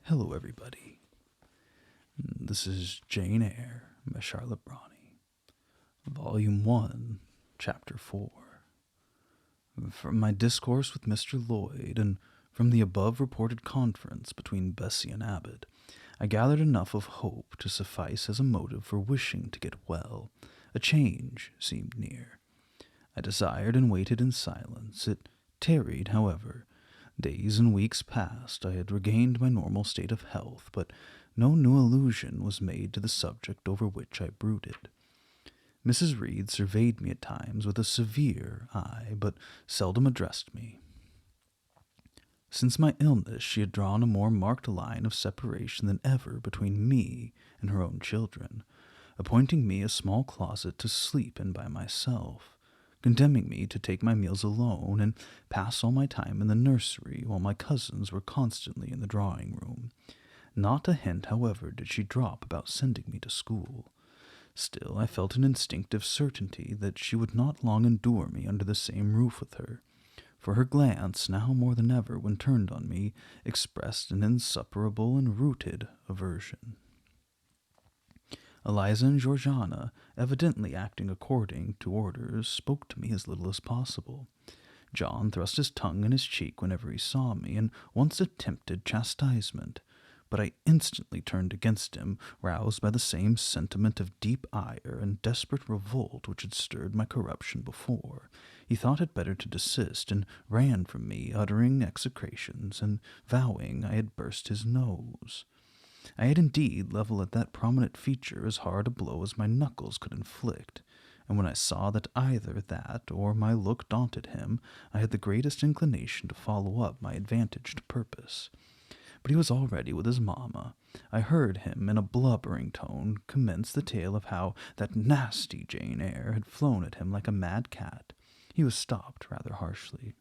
Hello, everybody. This is Jane Eyre by Charlotte Brontë, Volume 1, Chapter 4. From my discourse with Mr. Lloyd, and from the above-reported conference between Bessie and Abbot, I gathered enough of hope to suffice as a motive for wishing to get well. A change seemed near. I desired and waited in silence. It tarried, however. Days and weeks passed. I had regained my normal state of health, but no new allusion was made to the subject over which I brooded. Mrs. Reed surveyed me at times with a severe eye, but seldom addressed me. Since my illness, she had drawn a more marked line of separation than ever between me and her own children, appointing me a small closet to sleep in by myself, condemning me to take my meals alone and pass all my time in the nursery while my cousins were constantly in the drawing-room. Not a hint, however, did she drop about sending me to school. Still, I felt an instinctive certainty that she would not long endure me under the same roof with her, for her glance, now more than ever when turned on me, expressed an insuperable and rooted aversion. Eliza and Georgiana, evidently acting according to orders, spoke to me as little as possible. John thrust his tongue in his cheek whenever he saw me, and once attempted chastisement, but I instantly turned against him, roused by the same sentiment of deep ire and desperate revolt which had stirred my corruption before. He thought it better to desist, and ran from me, uttering execrations, and vowing I had burst his nose. I had indeed levelled at that prominent feature as hard a blow as my knuckles could inflict, and when I saw that either that or my look daunted him, I had the greatest inclination to follow up my advantaged purpose. But he was already with his mamma. I heard him, in a blubbering tone, commence the tale of how that nasty Jane Eyre had flown at him like a mad cat. He was stopped rather harshly.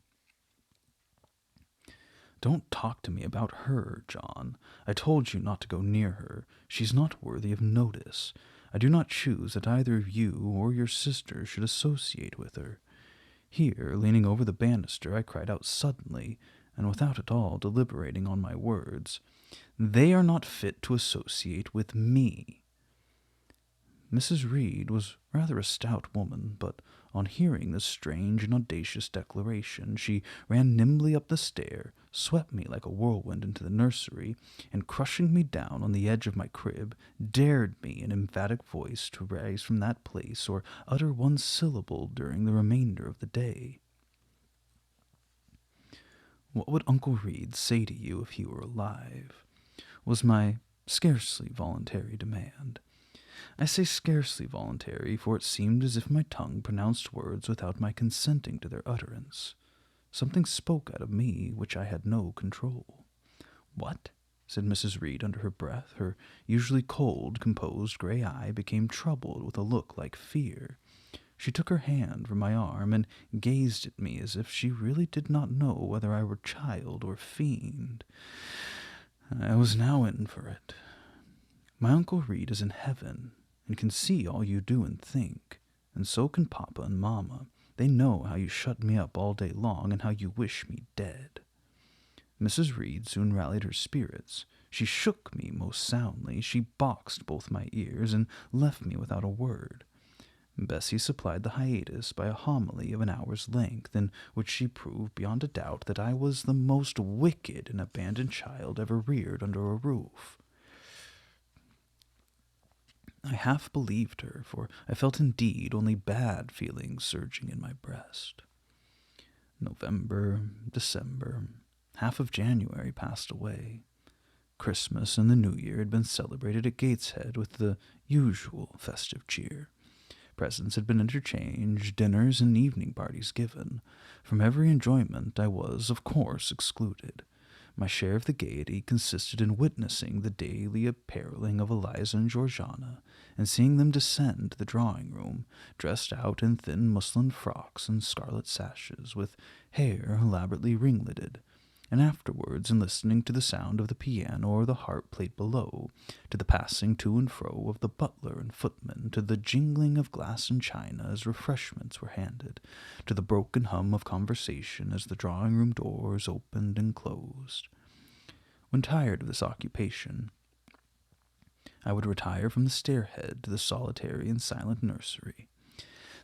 "Don't talk to me about her, John. I told you not to go near her. She's not worthy of notice. I do not choose that either you or your sister should associate with her." Here, leaning over the banister, I cried out suddenly, and without at all deliberating on my words, "They are not fit to associate with me." Mrs. Reed was rather a stout woman, but on hearing this strange and audacious declaration, she ran nimbly up the stair, swept me like a whirlwind into the nursery, and crushing me down on the edge of my crib, dared me in emphatic voice to rise from that place or utter one syllable during the remainder of the day. "What would Uncle Reed say to you if he were alive?" was my scarcely voluntary demand. I say scarcely voluntary, for it seemed as if my tongue pronounced words without my consenting to their utterance. Something spoke out of me which I had no control. "What?" said Mrs. Reed under her breath. Her usually cold, composed grey eye became troubled with a look like fear. She took her hand from my arm and gazed at me as if she really did not know whether I were child or fiend. I was now in for it. "My Uncle Reed is in heaven, and can see all you do and think, and so can Papa and Mamma. They know how you shut me up all day long, and how you wish me dead." Mrs. Reed soon rallied her spirits. She shook me most soundly, she boxed both my ears, and left me without a word. Bessie supplied the hiatus by a homily of an hour's length, in which she proved beyond a doubt that I was the most wicked and abandoned child ever reared under a roof. I half believed her, for I felt indeed only bad feelings surging in my breast. November, December, half of January passed away. Christmas and the New Year had been celebrated at Gateshead with the usual festive cheer. Presents had been interchanged, dinners and evening parties given. From every enjoyment I was, of course, excluded. My share of the gaiety consisted in witnessing the daily appareling of Eliza and Georgiana, and seeing them descend to the drawing-room, dressed out in thin muslin frocks and scarlet sashes, with hair elaborately ringleted, and afterwards in listening to the sound of the piano or the harp played below, to the passing to and fro of the butler and footman, to the jingling of glass and china as refreshments were handed, to the broken hum of conversation as the drawing-room doors opened and closed. when tired of this occupation, I would retire from the stairhead to the solitary and silent nursery.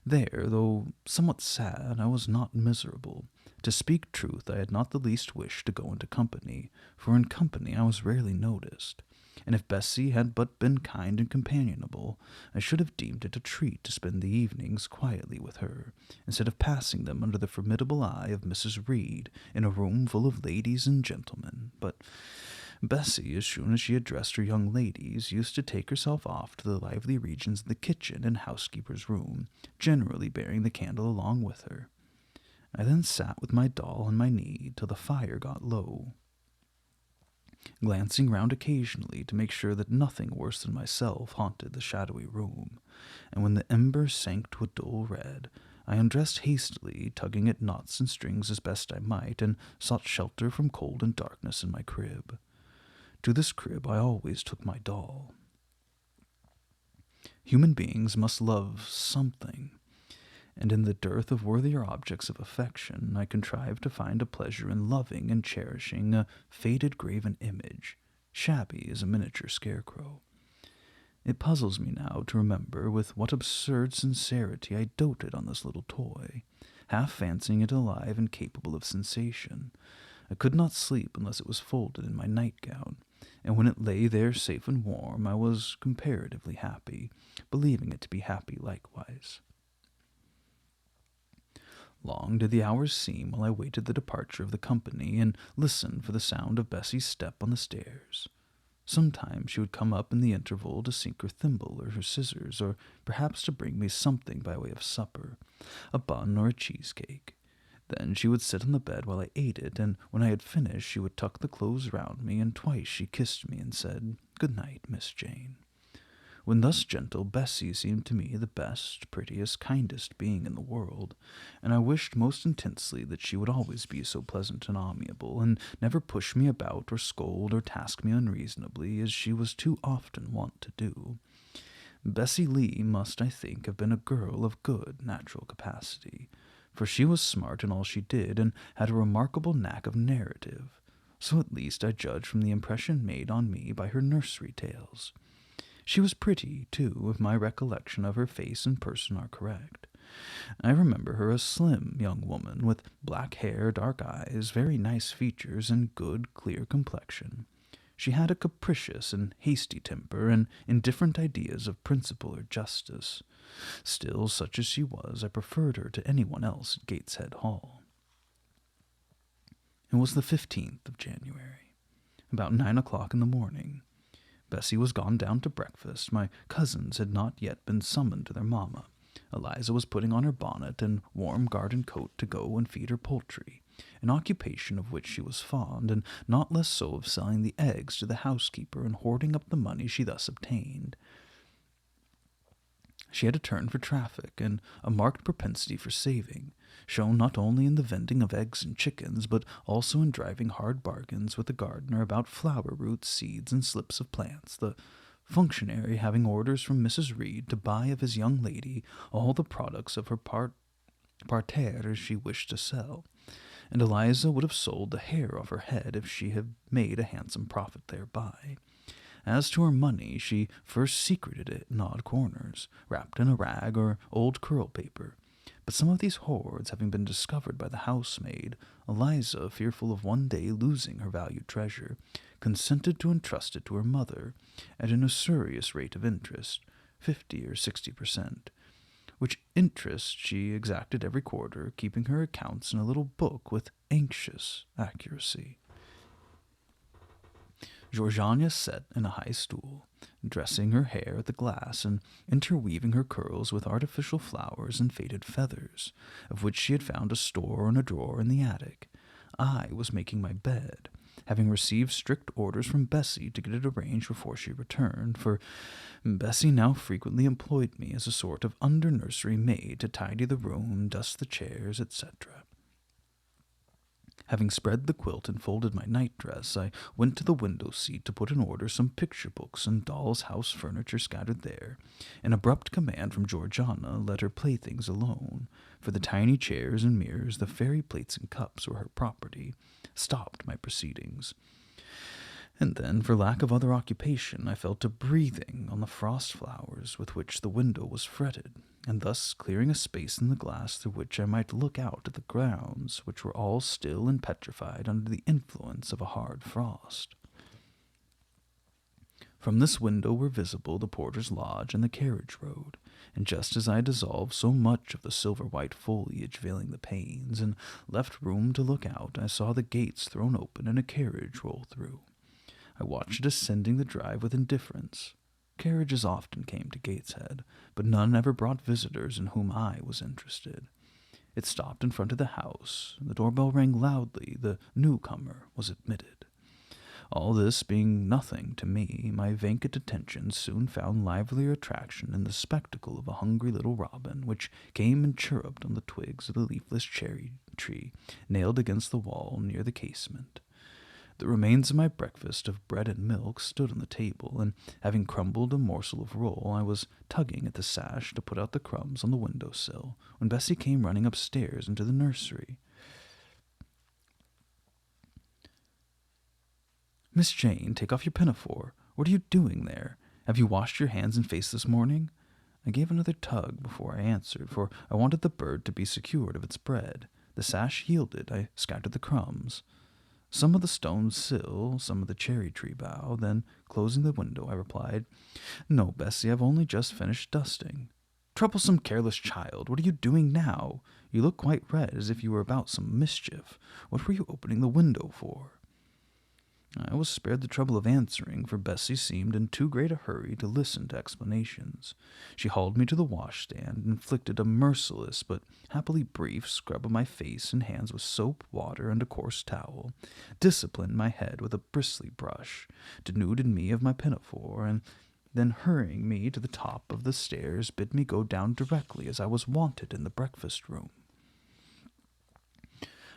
There, though somewhat sad, I was not miserable. To speak truth, I had not the least wish to go into company, for in company I was rarely noticed, and if Bessie had but been kind and companionable, I should have deemed it a treat to spend the evenings quietly with her, instead of passing them under the formidable eye of Mrs. Reed in a room full of ladies and gentlemen. But Bessie, as soon as she addressed her young ladies, used to take herself off to the lively regions of the kitchen and housekeeper's room, generally bearing the candle along with her. I then sat with my doll on my knee till the fire got low, glancing round occasionally to make sure that nothing worse than myself haunted the shadowy room, and when the embers sank to a dull red, I undressed hastily, tugging at knots and strings as best I might, and sought shelter from cold and darkness in my crib. To this crib I always took my doll. Human beings must love something, and in the dearth of worthier objects of affection, I contrived to find a pleasure in loving and cherishing a faded graven image, shabby as a miniature scarecrow. It puzzles me now to remember with what absurd sincerity I doted on this little toy, half fancying it alive and capable of sensation. I could not sleep unless it was folded in my nightgown, and when it lay there safe and warm, I was comparatively happy, believing it to be happy likewise. Long did the hours seem while I waited the departure of the company and listened for the sound of Bessie's step on the stairs. Sometimes she would come up in the interval to sink her thimble or her scissors, or perhaps to bring me something by way of supper, a bun or a cheesecake. Then she would sit on the bed while I ate it, and when I had finished she would tuck the clothes round me, and twice she kissed me and said, "Good night, Miss Jane." When thus gentle, Bessie seemed to me the best, prettiest, kindest being in the world, and I wished most intensely that she would always be so pleasant and amiable, and never push me about or scold or task me unreasonably, as she was too often wont to do. Bessie Lee must, I think, have been a girl of good natural capacity, for she was smart in all she did, and had a remarkable knack of narrative. So at least I judge from the impression made on me by her nursery tales. She was pretty, too, if my recollection of her face and person are correct. I remember her a slim young woman, with black hair, dark eyes, very nice features, and good, clear complexion. She had a capricious and hasty temper, and indifferent ideas of principle or justice. Still, such as she was, I preferred her to anyone else at Gateshead Hall. It was the 15th of January, about 9 o'clock in the morning. Bessie was gone down to breakfast. My cousins had not yet been summoned to their mamma. Eliza was putting on her bonnet and warm garden coat to go and feed her poultry, an occupation of which she was fond, and not less so of selling the eggs to the housekeeper and hoarding up the money she thus obtained. She had a turn for traffic and a marked propensity for saving, shown not only in the vending of eggs and chickens, but also in driving hard bargains with the gardener about flower roots, seeds, and slips of plants, the functionary having orders from Mrs. Reed to buy of his young lady all the products of her parterre she wished to sell, and Eliza would have sold the hair off her head if she had made a handsome profit thereby. As to her money, she first secreted it in odd corners, wrapped in a rag or old curl paper. But some of these hoards having been discovered by the housemaid, Eliza, fearful of one day losing her valued treasure, consented to entrust it to her mother at an usurious rate of interest, 50 or 60%, which interest she exacted every quarter, keeping her accounts in a little book with anxious accuracy. Georgiana sat in a high stool, dressing her hair at the glass and interweaving her curls with artificial flowers and faded feathers, of which she had found a store in a drawer in the attic. I was making my bed, having received strict orders from Bessie to get it arranged before she returned, for Bessie now frequently employed me as a sort of under-nursery maid to tidy the room, dust the chairs, etc. Having spread the quilt and folded my night-dress, I went to the window-seat to put in order some picture-books and doll's house furniture scattered there. An abrupt command from Georgiana let her playthings alone, for the tiny chairs and mirrors, the fairy plates and cups were her property, stopped my proceedings. And then, for lack of other occupation, I fell to breathing on the frost flowers with which the window was fretted, and thus clearing a space in the glass through which I might look out at the grounds, which were all still and petrified under the influence of a hard frost. From this window were visible the porter's lodge and the carriage road, and just as I dissolved so much of the silver-white foliage veiling the panes, and left room to look out, I saw the gates thrown open and a carriage roll through. I watched it ascending the drive with indifference. Carriages often came to Gateshead, but none ever brought visitors in whom I was interested. It stopped in front of the house, the doorbell rang loudly, the newcomer was admitted. All this being nothing to me, my vacant attention soon found livelier attraction in the spectacle of a hungry little robin, which came and chirruped on the twigs of the leafless cherry tree nailed against the wall near the casement. The remains of my breakfast of bread and milk stood on the table, and having crumbled a morsel of roll, I was tugging at the sash to put out the crumbs on the window-sill, when Bessie came running upstairs into the nursery. "Miss Jane, take off your pinafore. What are you doing there? Have you washed your hands and face this morning?" I gave another tug before I answered, for I wanted the bird to be secured of its bread. The sash yielded. I scattered the crumbs. Some of the stone sill, some of the cherry tree bough. Then, closing the window, I replied, "No, Bessie, I've only just finished dusting." "Troublesome, careless child, what are you doing now? You look quite red, as if you were about some mischief. What were you opening the window for?" I was spared the trouble of answering, for Bessie seemed in too great a hurry to listen to explanations. She hauled me to the washstand, inflicted a merciless but happily brief scrub of my face and hands with soap, water, and a coarse towel, disciplined my head with a bristly brush, denuded me of my pinafore, and then hurrying me to the top of the stairs, bid me go down directly as I was wanted in the breakfast-room.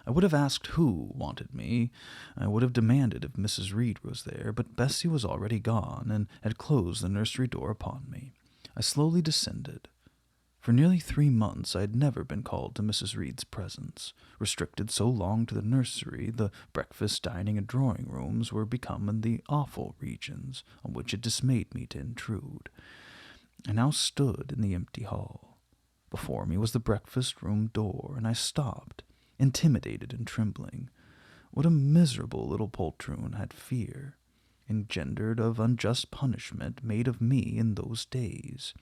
I would have asked who wanted me. I would have demanded if Mrs. Reed was there, but Bessie was already gone, and had closed the nursery door upon me. I slowly descended. For nearly 3 months I had never been called to Mrs. Reed's presence. Restricted so long to the nursery, the breakfast, dining, and drawing-rooms were become in the awful regions on which it dismayed me to intrude. I now stood in the empty hall. Before me was the breakfast-room door, and I stopped, intimidated and trembling. What a miserable little poltroon had fear, engendered of unjust punishment, made of me in those days.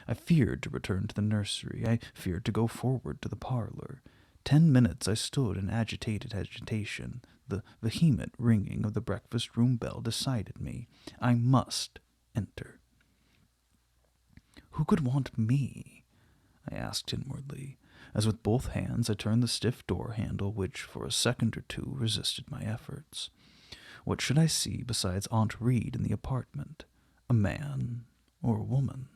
I feared to return to the nursery. I feared to go forward to the parlor. 10 minutes I stood in agitated agitation. The vehement ringing of the breakfast-room bell decided me. I must enter. Who could want me? I asked inwardly, as with both hands I turned the stiff door-handle which for a second or two resisted my efforts. What should I see besides Aunt Reed in the apartment? A man or a woman?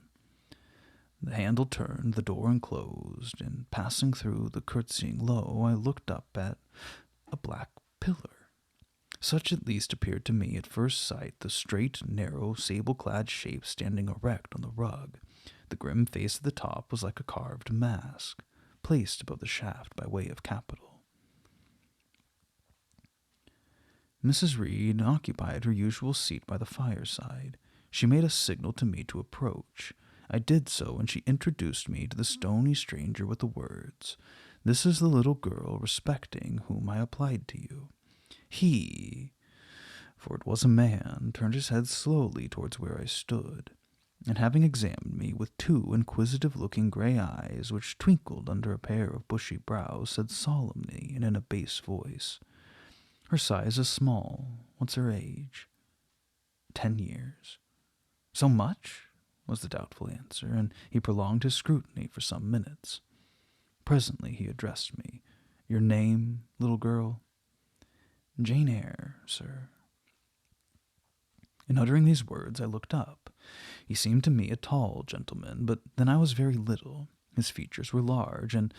The handle turned, the door unclosed, and passing through the curtsying low, I looked up at a black pillar. Such at least appeared to me at first sight the straight, narrow, sable-clad shape standing erect on the rug. The grim face at the top was like a carved mask, placed above the shaft by way of capital. Mrs. Reed occupied her usual seat by the fireside. She made a signal to me to approach. I did so, and she introduced me to the stony stranger with the words, "This is the little girl respecting whom I applied to you." He, for it was a man, turned his head slowly towards where I stood, and having examined me with 2 inquisitive-looking gray eyes which twinkled under a pair of bushy brows, said solemnly and in a bass voice, "Her size is small. What's her age?" 10 years. "So much?" was the doubtful answer, and he prolonged his scrutiny for some minutes. Presently he addressed me. "Your name, little girl?" "Jane Eyre, sir." In uttering these words I looked up. He seemed to me a tall gentleman, but then I was very little. His features were large, and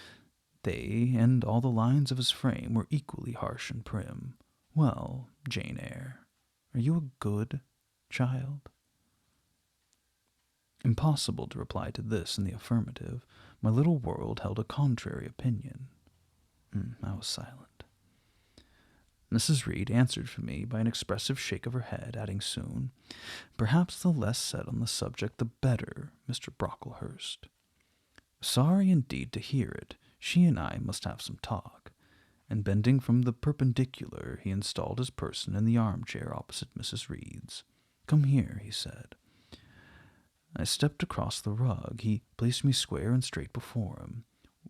they and all the lines of his frame were equally harsh and prim. "Well, Jane Eyre, are you a good child?" Impossible to reply to this in the affirmative. My little world held a contrary opinion. I was silent. Mrs. Reed answered for me by an expressive shake of her head, adding soon, "Perhaps the less said on the subject the better, Mr. Brocklehurst." Sorry indeed to hear it. She and I must have some talk. And bending from the perpendicular, he installed his person in the armchair opposite Mrs. Reed's. "Come here," he said. I stepped across the rug. He placed me square and straight before him.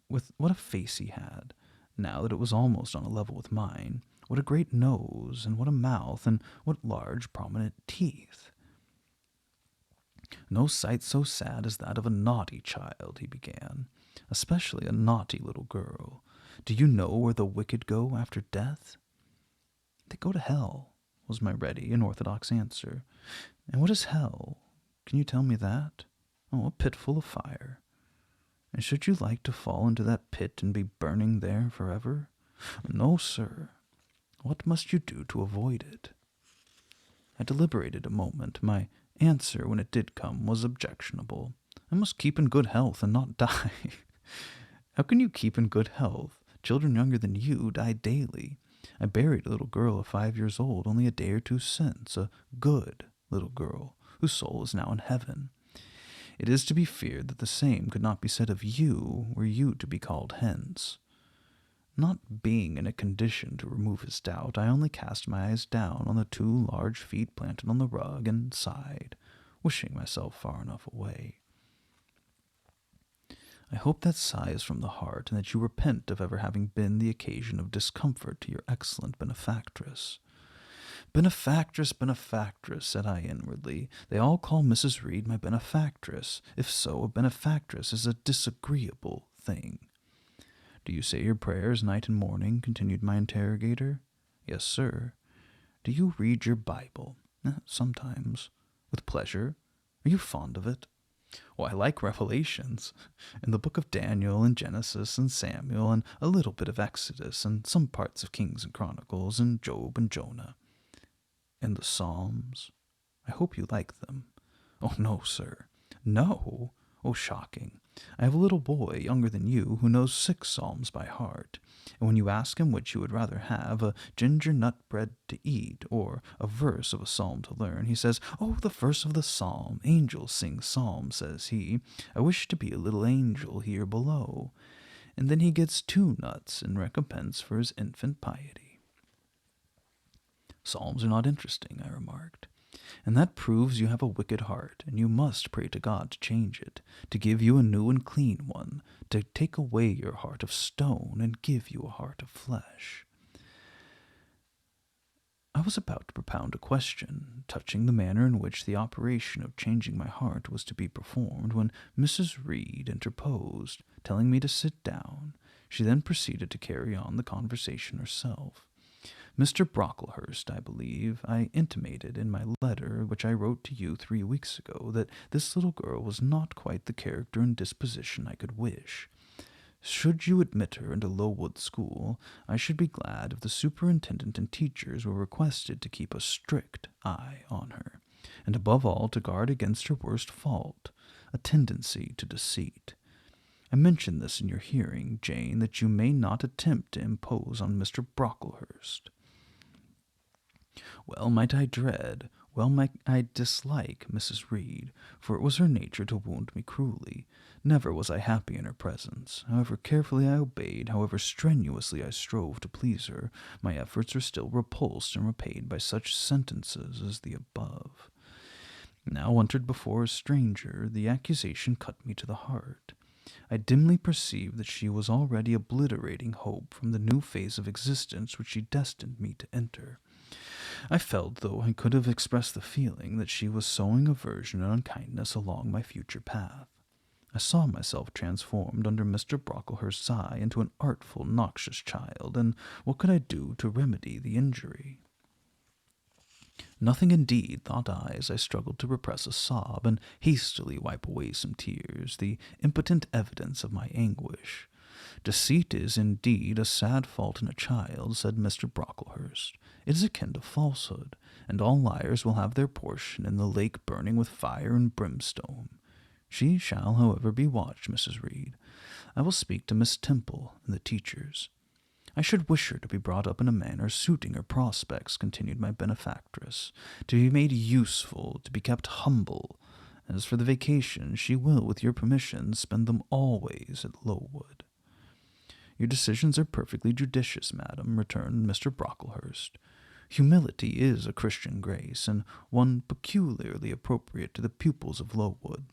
With what a face he had, now that it was almost on a level with mine. What a great nose, and what a mouth, and what large prominent teeth. "No sight so sad as that of a naughty child," he began, "especially a naughty little girl. Do you know where the wicked go after death?" "They go to hell," was my ready and orthodox answer. "And what is hell? Can you tell me that?" "Oh, a pit full of fire." "And should you like to fall into that pit and be burning there forever?" "No, sir." "What must you do to avoid it?" I deliberated a moment. My answer, when it did come, was objectionable. "I must keep in good health and not die." "How can you keep in good health? Children younger than you die daily. I buried a little girl of 5 years old only a day or two since, a good little girl, whose soul is now in heaven. It is to be feared that the same could not be said of you, were you to be called hence." Not being in a condition to remove his doubt, I only cast my eyes down on the 2 large feet planted on the rug and sighed, wishing myself far enough away. "I hope that sigh is from the heart, and that you repent of ever having been the occasion of discomfort to your excellent benefactress." "Benefactress, benefactress," said I inwardly. "They all call Mrs. Reed my benefactress. If so, a benefactress is a disagreeable thing." "Do you say your prayers night and morning?" continued my interrogator. "Yes, sir." "Do you read your Bible?" "Sometimes." "With pleasure? Are you fond of it?" "Oh, I like Revelations, and the book of Daniel, and Genesis, and Samuel, and a little bit of Exodus, and some parts of Kings and Chronicles, and Job and Jonah." "And the Psalms? I hope you like them." "Oh, no, sir." "No? Oh, shocking. I have a little boy, younger than you, who knows 6 psalms by heart, and when you ask him which you would rather have, a ginger nut bread to eat, or a verse of a psalm to learn, he says, 'Oh, the verse of the psalm. Angels sing psalms,' says he. 'I wish to be a little angel here below.' And then he gets 2 nuts in recompense for his infant piety." "Psalms are not interesting," I remarked. "And that proves you have a wicked heart, and you must pray to God to change it, to give you a new and clean one, to take away your heart of stone and give you a heart of flesh." I was about to propound a question touching the manner in which the operation of changing my heart was to be performed, when Mrs. Reed interposed, telling me to sit down. She then proceeded to carry on the conversation herself. "Mr. Brocklehurst, I believe I intimated in my letter which I wrote to you 3 weeks ago that this little girl was not quite the character and disposition I could wish. Should you admit her into Lowood School, I should be glad if the superintendent and teachers were requested to keep a strict eye on her, and above all to guard against her worst fault, a tendency to deceit. I mention this in your hearing, Jane, that you may not attempt to impose on Mr. Brocklehurst." Well might I dread, well might I dislike Mrs. Reed, for it was her nature to wound me cruelly. Never was I happy in her presence. However carefully I obeyed, however strenuously I strove to please her, my efforts were still repulsed and repaid by such sentences as the above. Now uttered before a stranger, the accusation cut me to the heart. I dimly perceived that she was already obliterating hope from the new phase of existence which she destined me to enter. I felt, though I could have expressed the feeling, that she was sowing aversion and unkindness along my future path. I saw myself transformed under Mr. Brocklehurst's eye into an artful, noxious child, and what could I do to remedy the injury? Nothing indeed, thought I, as I struggled to repress a sob and hastily wipe away some tears, the impotent evidence of my anguish. "Deceit is, indeed, a sad fault in a child," said Mr. Brocklehurst. "It is akin to falsehood, and all liars will have their portion in the lake burning with fire and brimstone. She shall, however, be watched, Mrs. Reed. I will speak to Miss Temple and the teachers." I should wish her to be brought up in a manner suiting her prospects, continued my benefactress, to be made useful, to be kept humble. As for the vacation, she will, with your permission, spend them always at Lowood. Your decisions are perfectly judicious, madam, returned Mr. Brocklehurst. Humility is a Christian grace, and one peculiarly appropriate to the pupils of Lowood.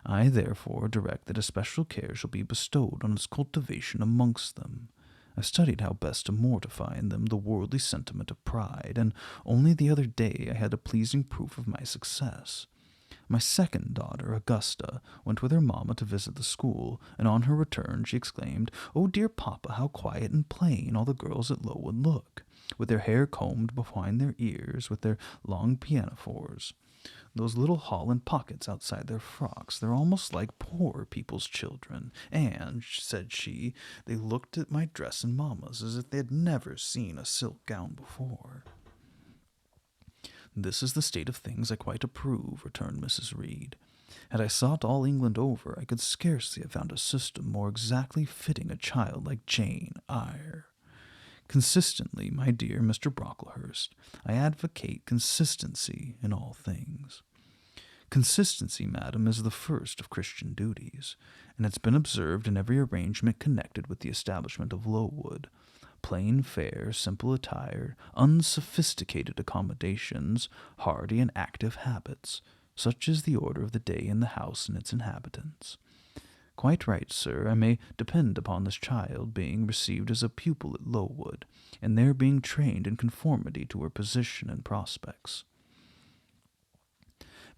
I therefore direct that especial care shall be bestowed on its cultivation amongst them. I've studied how best to mortify in them the worldly sentiment of pride, and only the other day I had a pleasing proof of my success. My second daughter, Augusta, went with her mamma to visit the school, and on her return she exclaimed, "Oh, dear papa, how quiet and plain all the girls at Lowood look, with their hair combed behind their ears, with their long pinafores. Those little holland pockets outside their frocks, they're almost like poor people's children, and," said she, "they looked at my dress and mamma's as if they had never seen a silk gown before." "This is the state of things I quite approve," returned Mrs. Reed. "Had I sought all England over, I could scarcely have found a system more exactly fitting a child like Jane Eyre. Consistently, my dear Mr. Brocklehurst, I advocate consistency in all things. Consistency, madam, is the first of Christian duties, and it's been observed in every arrangement connected with the establishment of Lowood. Plain fare, simple attire, unsophisticated accommodations, hardy and active habits, such is the order of the day in the house and its inhabitants. Quite right, sir. I may depend upon this child being received as a pupil at Lowood, and there being trained in conformity to her position and prospects.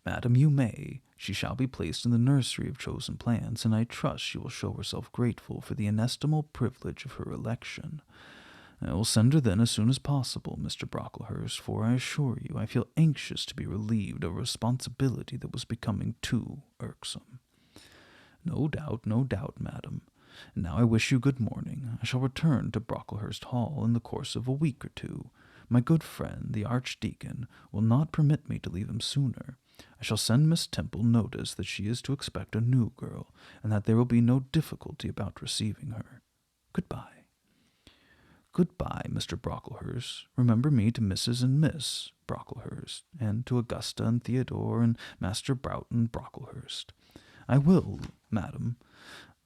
Madam, you may. She shall be placed in the nursery of chosen plants, and I trust she will show herself grateful for the inestimable privilege of her election. I will send her then as soon as possible, Mr. Brocklehurst, for I assure you I feel anxious to be relieved of a responsibility that was becoming too irksome." No doubt, madam. And now I wish you good morning. I shall return to Brocklehurst Hall in the course of a week or two. My good friend, the Archdeacon, will not permit me to leave him sooner. I shall send Miss Temple notice that she is to expect a new girl, and that there will be no difficulty about receiving her. Goodbye. Goodbye, Mr. Brocklehurst. Remember me to Mrs. and Miss Brocklehurst, and to Augusta and Theodore and Master Broughton Brocklehurst. I will, madam.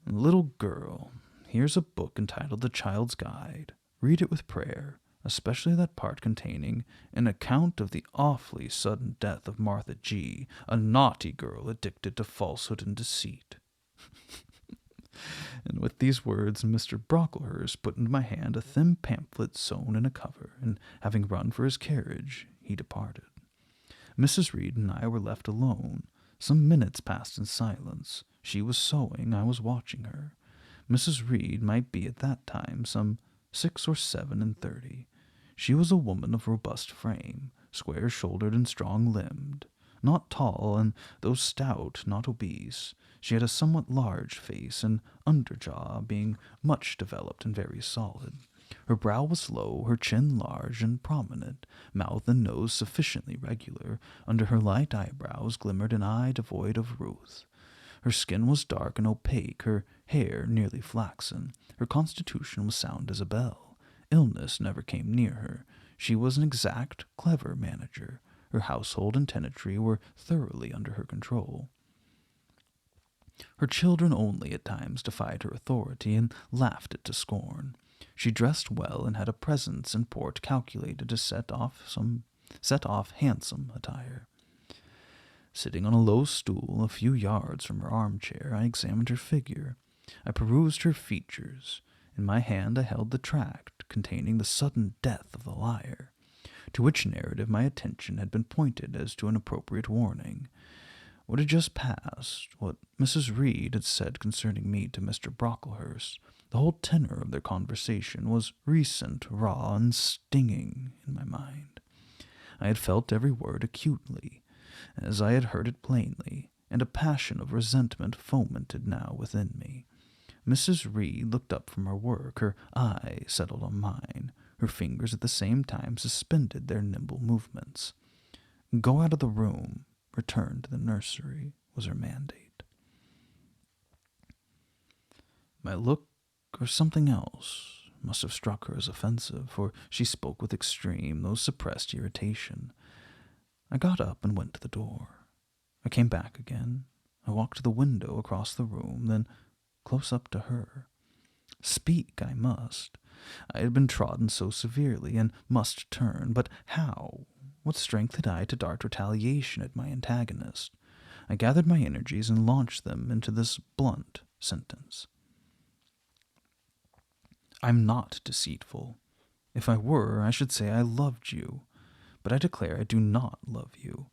Little girl, here's a book entitled The Child's Guide. Read it with prayer, especially that part containing an account of the awfully sudden death of Martha G., a naughty girl addicted to falsehood and deceit. And with these words, Mr. Brocklehurst put into my hand a thin pamphlet sewn in a cover, and having run for his carriage, he departed. Mrs. Reed and I were left alone. Some minutes passed in silence. She was sewing, I was watching her. Mrs. Reed might be at that time some 6 or 7 and 30. She was a woman of robust frame, square-shouldered and strong-limbed, not tall, and though stout, not obese. She had a somewhat large face, and underjaw being much developed and very solid. Her brow was low, her chin large and prominent, mouth and nose sufficiently regular. Under her light eyebrows glimmered an eye devoid of ruth. Her skin was dark and opaque, her hair nearly flaxen. Her constitution was sound as a bell. Illness never came near her. She was an exact, clever manager. Her household and tenantry were thoroughly under her control. Her children only at times defied her authority and laughed it to scorn. She dressed well and had a presence and port calculated to set off handsome attire. Sitting on a low stool a few yards from her armchair, I examined her figure. I perused her features. In my hand I held the tract containing the sudden death of the liar, to which narrative my attention had been pointed as to an appropriate warning. What had just passed, what Mrs. Reed had said concerning me to Mr. Brocklehurst, the whole tenor of their conversation was recent, raw, and stinging in my mind. I had felt every word acutely, as I had heard it plainly, and a passion of resentment fomented now within me. Mrs. Reed looked up from her work, her eye settled on mine, her fingers at the same time suspended their nimble movements. "Go out of the room, return to the nursery," was her mandate. My look, or something else, must have struck her as offensive, for she spoke with extreme, though suppressed irritation. I got up and went to the door. I came back again. I walked to the window across the room, then close up to her. Speak I must. I had been trodden so severely, and must turn, but how? What strength had I to dart retaliation at my antagonist? I gathered my energies and launched them into this blunt sentence. I'm not deceitful. If I were, I should say I loved you, but I declare I do not love you.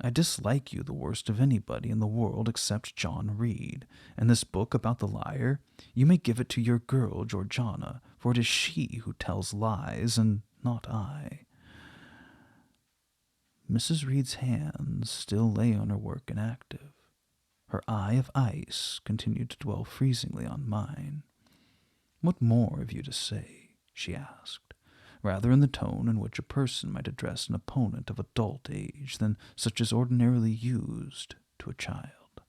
I dislike you the worst of anybody in the world except John Reed, and this book about the liar, you may give it to your girl Georgiana, for it is she who tells lies, and not I. Mrs. Reed's hands still lay on her work inactive. Her eye of ice continued to dwell freezingly on mine. What more have you to say? She asked, rather in the tone in which a person might address an opponent of adult age than such as ordinarily used to a child.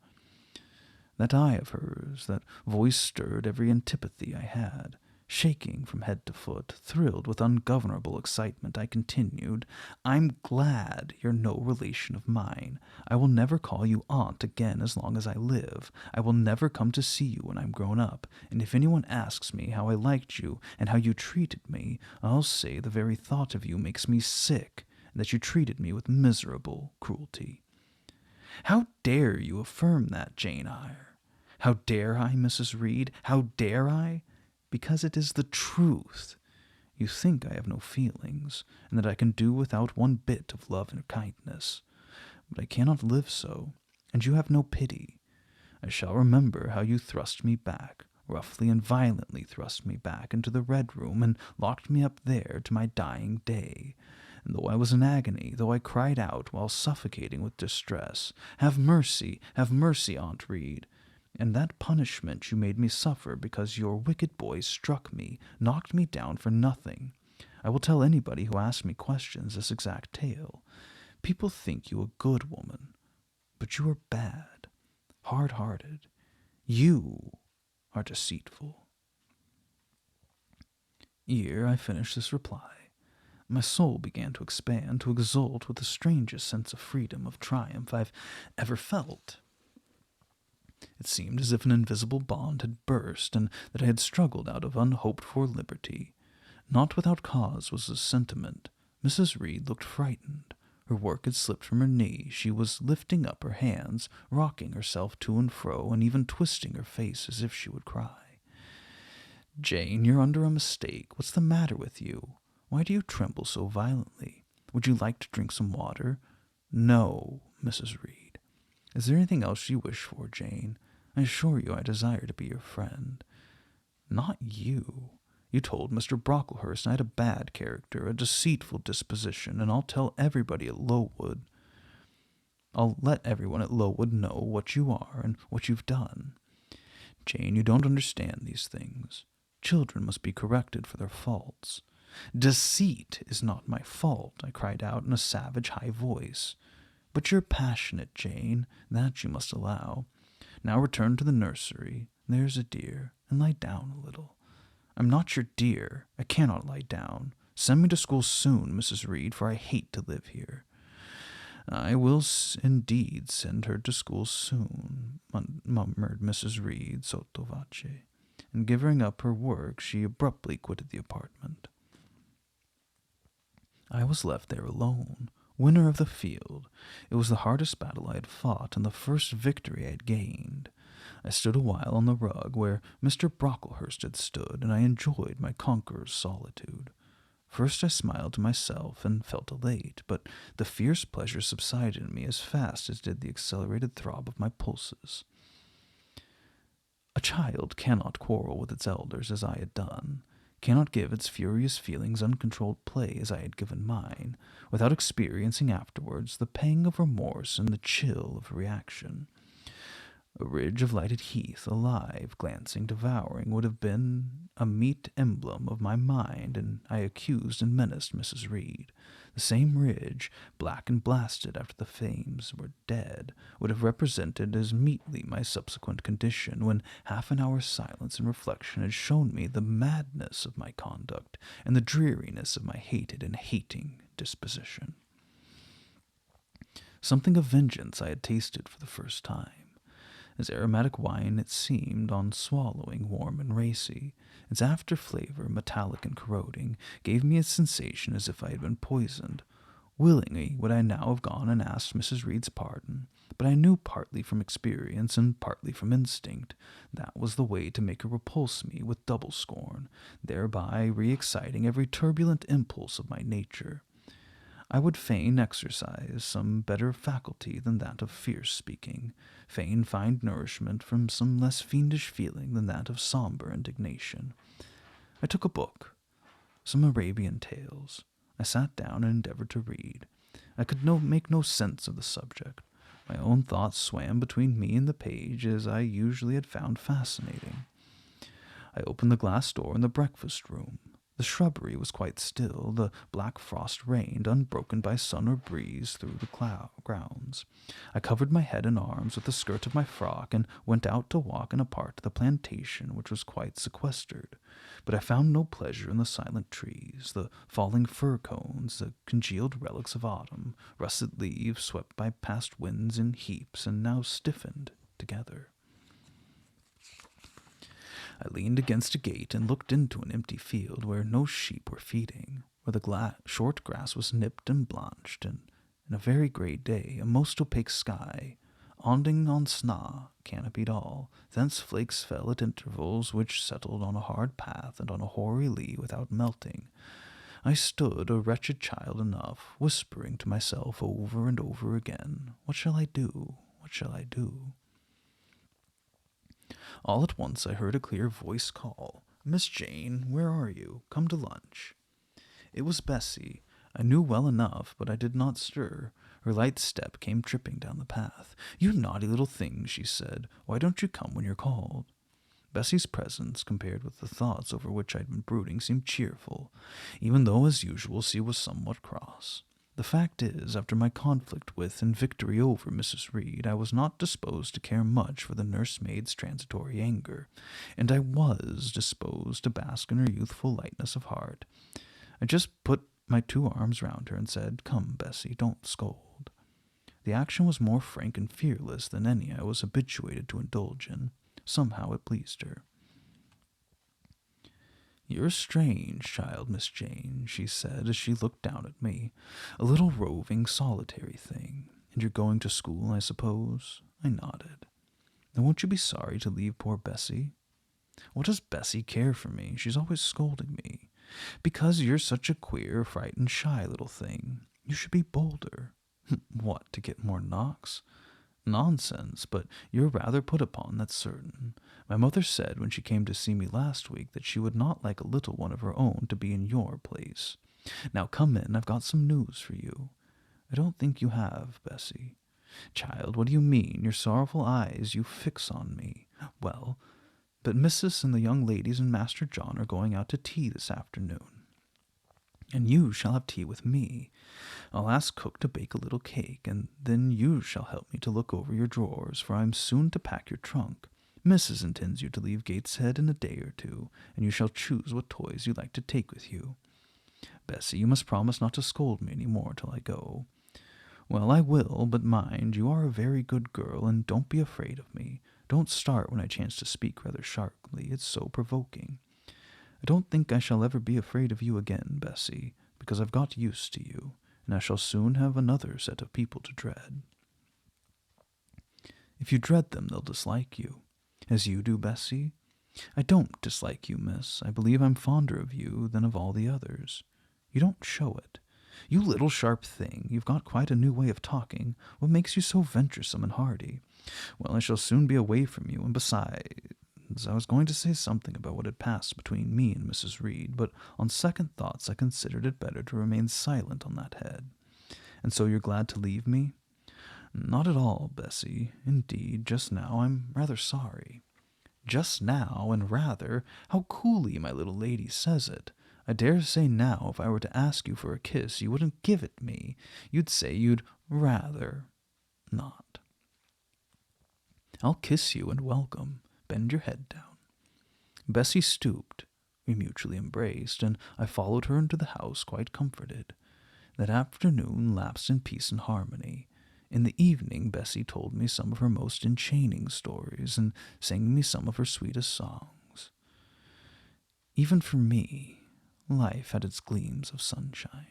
That eye of hers, that voice stirred every antipathy I had. Shaking from head to foot, thrilled with ungovernable excitement, I continued, I'm glad you're no relation of mine. I will never call you aunt again as long as I live. I will never come to see you when I'm grown up, and if anyone asks me how I liked you and how you treated me, I'll say the very thought of you makes me sick, and that you treated me with miserable cruelty. How dare you affirm that, Jane Eyre? How dare I, Mrs. Reed? How dare I? Because it is the truth. You think I have no feelings, and that I can do without one bit of love and kindness. But I cannot live so, and you have no pity. I shall remember how you thrust me back, roughly and violently thrust me back into the Red Room, and locked me up there to my dying day. And though I was in agony, though I cried out while suffocating with distress, have mercy, Aunt Reed, and that punishment you made me suffer because your wicked boy struck me, knocked me down for nothing. I will tell anybody who asks me questions this exact tale. People think you a good woman, but you are bad, hard-hearted. You are deceitful. Ere I finished this reply, my soul began to expand, to exult with the strangest sense of freedom, of triumph I've ever felt. It seemed as if an invisible bond had burst, and that I had struggled out of unhoped-for liberty. Not without cause was this sentiment. Mrs. Reed looked frightened. Her work had slipped from her knee. She was lifting up her hands, rocking herself to and fro, and even twisting her face as if she would cry. "Jane, you're under a mistake. What's the matter with you? Why do you tremble so violently? Would you like to drink some water?" "No, Mrs. Reed. Is there anything else you wish for, Jane? I assure you I desire to be your friend." "Not you. You told Mr. Brocklehurst I had a bad character, a deceitful disposition, and I'll tell everybody at Lowood. I'll let everyone at Lowood know what you are and what you've done. Jane, you don't understand these things. Children must be corrected for their faults." "Deceit is not my fault," I cried out in a savage high voice. "But you're passionate, Jane, that you must allow. Now return to the nursery, there's a dear, and lie down a little." "I'm not your dear. I cannot lie down. Send me to school soon, Mrs. Reed, for I hate to live here." "I will indeed send her to school soon," murmured Mrs. Reed sotto voce, and giving up her work, she abruptly quitted the apartment. I was left there alone, winner of the field. It was the hardest battle I had fought, and the first victory I had gained. I stood a while on the rug where Mr. Brocklehurst had stood, and I enjoyed my conqueror's solitude. First I smiled to myself and felt elate, but the fierce pleasure subsided in me as fast as did the accelerated throb of my pulses. A child cannot quarrel with its elders as I had done, cannot give its furious feelings uncontrolled play as I had given mine, without experiencing afterwards the pang of remorse and the chill of reaction. A ridge of lighted heath, alive, glancing, devouring, would have been a meet emblem of my mind, and I accused and menaced Mrs. Reed. The same ridge, black and blasted after the flames were dead, would have represented as meetly my subsequent condition, when half an hour's silence and reflection had shown me the madness of my conduct and the dreariness of my hated and hating disposition. Something of vengeance I had tasted for the first time. As aromatic wine it seemed, on swallowing, warm and racy. Its after-flavor, metallic and corroding, gave me a sensation as if I had been poisoned. Willingly would I now have gone and asked Mrs. Reed's pardon, but I knew partly from experience and partly from instinct that was the way to make her repulse me with double scorn, thereby re-exciting every turbulent impulse of my nature. I would fain exercise some better faculty than that of fierce speaking, fain find nourishment from some less fiendish feeling than that of sombre indignation. I took a book, some Arabian tales. I sat down and endeavored to read. I could make no sense of the subject. My own thoughts swam between me and the page, as I usually had found fascinating. I opened the glass door in the breakfast room. The shrubbery was quite still. The black frost reigned, unbroken by sun or breeze, through the grounds. I covered my head and arms with the skirt of my frock, and went out to walk in a part of the plantation which was quite sequestered. But I found no pleasure in the silent trees, the falling fir cones, the congealed relics of autumn, russet leaves swept by past winds in heaps, and now stiffened together. I leaned against a gate and looked into an empty field where no sheep were feeding, where the short grass was nipped and blanched, and in a very grey day, a most opaque sky, onding on snaw, canopied all. Thence flakes fell at intervals, which settled on a hard path and on a hoary lea without melting. I stood, a wretched child enough, whispering to myself over and over again, "What shall I do? What shall I do?" All at once I heard a clear voice call, "Miss Jane, where are you? Come to lunch." It was Bessie. I knew well enough, but I did not stir. Her light step came tripping down the path. "You naughty little thing," she said. "Why don't you come when you're called?" Bessie's presence, compared with the thoughts over which I had been brooding, seemed cheerful, even though, as usual, she was somewhat cross. The fact is, after my conflict with and victory over Mrs. Reed, I was not disposed to care much for the nursemaid's transitory anger, and I was disposed to bask in her youthful lightness of heart. I just put my 2 arms round her and said, "Come, Bessie, don't scold." The action was more frank and fearless than any I was habituated to indulge in. Somehow it pleased her. "You're a strange child, Miss Jane," she said as she looked down at me. "A little roving, solitary thing. And you're going to school, I suppose?" I nodded. "And won't you be sorry to leave poor Bessie?" "What does Bessie care for me? She's always scolding me." "Because you're such a queer, frightened, shy little thing. You should be bolder." "What, to get more knocks?" "Nonsense, but you're rather put upon, that's certain. My mother said when she came to see me last week that she would not like a little one of her own to be in your place. Now come in, I've got some news for you." "I don't think you have, Bessie." "Child, what do you mean? Your sorrowful eyes you fix on me." "Well, but Mrs. and the young ladies and Master John are going out to tea this afternoon, and you shall have tea with me. I'll ask cook to bake a little cake, and then you shall help me to look over your drawers, for I am soon to pack your trunk. Mrs. intends you to leave Gateshead in a day or 2, and you shall choose what toys you like to take with you. Bessie, you must promise not to scold me any more till I go." "Well, I will, but mind, you are a very good girl, and don't be afraid of me. Don't start when I chance to speak rather sharply. It's so provoking." "I don't think I shall ever be afraid of you again, Bessie, because I've got used to you, and I shall soon have another set of people to dread." "If you dread them, they'll dislike you." "As you do, Bessie?" "I don't dislike you, miss. I believe I'm fonder of you than of all the others." "You don't show it." "You little sharp thing, you've got quite a new way of talking. What makes you so venturesome and hardy?" "Well, I shall soon be away from you, and besides, I was going to say something about what had passed between me and Mrs. Reed, but on second thoughts I considered it better to remain silent on that head." "And so you're glad to leave me?" Not at all, Bessie. Indeed, just now I'm rather sorry. Just now, and rather, how coolly my little lady says it. I dare say now if I were to ask you for a kiss, you wouldn't give it me. You'd say you'd rather not. I'll kiss you and welcome. Bend your head down. Bessie stooped. We mutually embraced, and I followed her into the house quite comforted. That afternoon lapsed in peace and harmony. In the evening, Bessie told me some of her most enchaining stories and sang me some of her sweetest songs. Even for me, life had its gleams of sunshine.